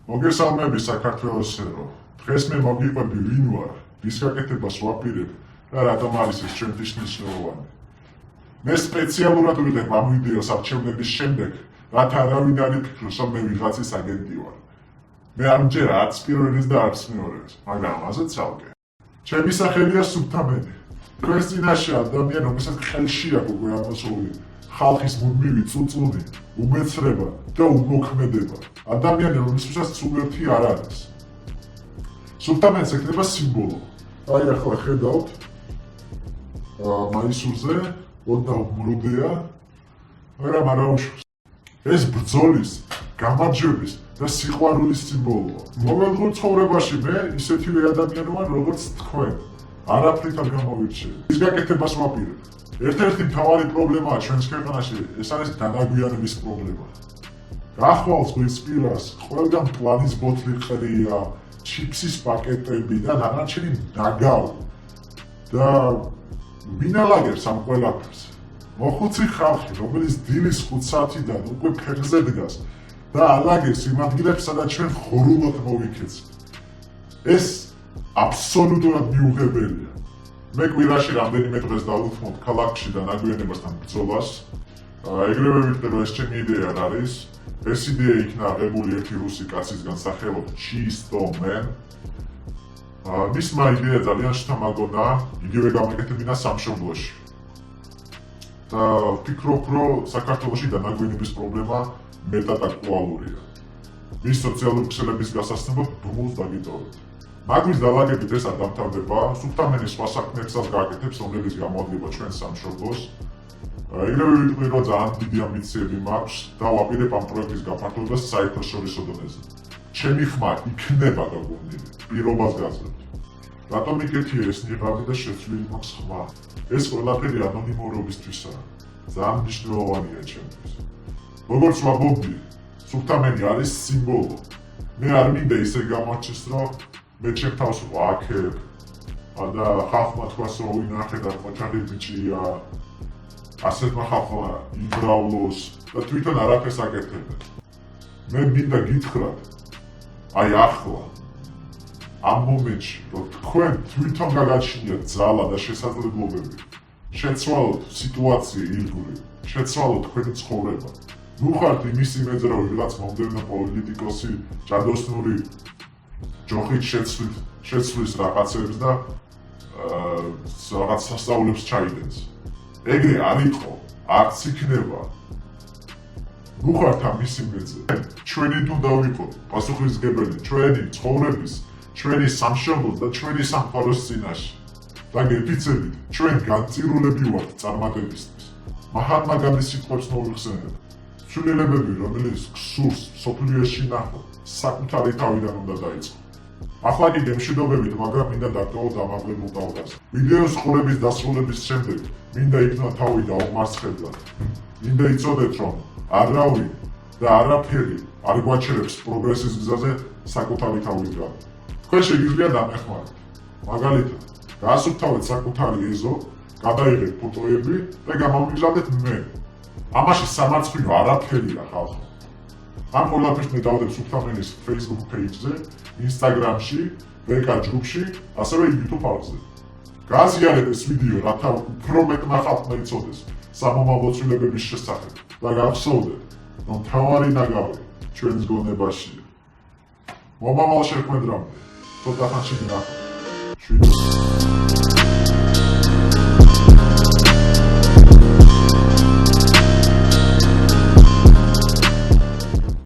მოგესალმები საქართველოსერო. დღეს მე მოგიყვები ვინ ვარ, რის გაკეთებას ვაპირებ და რატომ არის ეს ჩვენთვის მნიშვნელოვანი. მე სპეციალურად ვიღებ ამ ვიდეოს არჩევნების შემდეგ, რათა არავინ არ იფიქროს, რომ მე ვიღაცის აგენტი ვარ. მე არ მჯერა არც პირველის და არც მეორეს, მაგრამ ამაზე ცალკე. ჩემი სახელია სუფთამენი. თქვენს წინაშე ადამიანი, რომელსაც ხელში აქვს უკვე ამოსული ხალხის მუდმივი წუწუნი, უმეცრება და უმოქმედება. ადამიანი, რომელსაც სულერთი არ არის. სუფთამენს ექნება სიმბოლო. აი ახლა ხედავთ მაისურზე, ოდნავ მრუდეა, მაგრამ არა უშავს. ეს ბრძოლის, გამარჯვების და სიყვარულის სიმბოლოა. მოგონგრულ ცხოვრებაში მე ისეთივე ადამიანი ვარ, როგორც თქვენ. არაფრით არ გამოვირჩევი. ის გაკეთებას ვაპირებ. ერთ-ერთი მთავარი პრობლემაა ჩვენს ქვეყანაში, ეს არის დანაგვიანების პრობლემა. გახვალ ზღვის პირას, ყველგან პლანის ბოთლი ყრია, ჩიფსის პაკეტები და დანარჩენი ნაგავი. და ვინ ალაგებს ამ ყველაფერს? მოხუცი ხალხი, რომელიც დილის 5 საათიდან უკვე ფეხზე დგას და ალაგებს იმ ადგილებს, სადაც ჩვენ ხორულობ მოვიქეცით. ეს აბსოლუტურად მიუღებელია. მე კვირაში რამდენიმე დღეს დავუთმობ ქალაქში და ნაგვიანებასთან ბრძოლას. ეგრევე ვიტყვი, რომ ეს ჩემი იდეა არ არის. ეს იდეა იქნა აღებული ერთი რუსი კაცისგან სახელად ჩისტო მენ. მისმა იდეა ძალიან შთამაგონა, იგივე გამეკეთებინა სამშობლოში. და ვფიქრობ, რომ საქართველოში დანაგვიანების პრობლემა მეტად აქტუალურია. მის სოციალური ქსელების გასაცნობად ბმულს დაგიტოვეთ. მაგვის დალაგებით ეს არ დამთავრდება, სუფთამენი სხვა საქმეებსაც გააკეთებს, რომლებიც გამოადგება ჩვენს სამშობლოს. ეგრევე ვიტყვი, რომ ძალიან დიდი ამბიციები მაქვს და ვაპირებ ამ პროექტის გაფართოებას საერთაშორისო დონეზე. ჩემი ხმა იქნება გაგონილი, პირობას გაძლევთ. რატომ იკეთია ეს ნიღაბი და შეცვლილი მაქვს ხმა? ეს ყველაფერი ანონიმურობისთვისაა. ძალიან მნიშვნელოვანია ჩემთვის. როგორც ვამბობდი, სუფთამენი არის სიმბოლო. მე არ მინდა ისე გამოჩნდეს, რომ მე ჩემ თავს ვაქებ და ხალხმა თქვას, რომ ვინახე და მოჩარდი ბიჭია. ასეთმა ხალხმა იბრავლოს და თვითონ არაფერს აკეთებენ. მე მინდა გითხრათ, აი ახლა ამ მომენტში, რომ თქვენ თვითონ გაგაჩნიათ ძალა და შესაძლებლობები, შეცვალოთ სიტუაცია ირგვლივ, შეცვალოთ თქვენი ცხოვრება. ნუ ხართ იმის იმედზე, რომ ვიღაც მომდევნო პოლიტიკოსი ჯადოსნური ჯოხით შეცვლის რაღაცებს და რაღაც სასწაულებს ჩაიდენს. ეგრე არ იყო, არც იქნება. ნუ ხართ ამის იმედზე. ჩვენი თუნდა ვიყოთ პასუხისმგებელი ჩვენი ცხოვრების, ჩვენი სამშობლოს და ჩვენი სამყაროს წინაშე. და გეფიცებით, ჩვენ განწირულები ვართ წარმატებისთვის. მაჰატმა განდის სიტყვებს მოვიხსენებ. ცვლილებები, რომელიც გსურს მსოფლიოში ნახო, საკუთარი თავიდან უნდა დაიწყო. ახლა კი გემშვიდობებით, მაგრამ მინდა დაგტოვოთ ამაღლებულ ტალღას. ვიდეოს ყურების დასრულების შემდეგ მინდა იქნა თავი დაუმარცხებლად. მინდა იცოდეთ, რომ არავინ და არაფერი არ გვაჩერებს პროგრესის გზაზე საკუთარი თავიდან. თქვენ შეგიძლიათ დამეხმაროთ. მაგალითად, გაასუფთავეთ საკუთარი ეზო, გადაიღეთ ფოტოები და გამომიგზავნეთ მე. ამაში სამარცხვინო არაფერია ხალხო. ამ ყველაფერს მე დავდებ სუფთამენის Facebook page-ზე, Instagram-ში, VK ჯგუფში, ასევე YouTube არხზე. გააზიარეთ ეს ვიდეო, რათა უფრო მეტმა ხალხმა იცოდეს სამომავლო ცვლილებების შესახებ და გახსოვდეთ, რომ მთავარი ნაგავი ჩვენს გონებაშია. მომავალ შეხვედრამდე, ცოტა ხანში ვნახავთ. შვიდობად.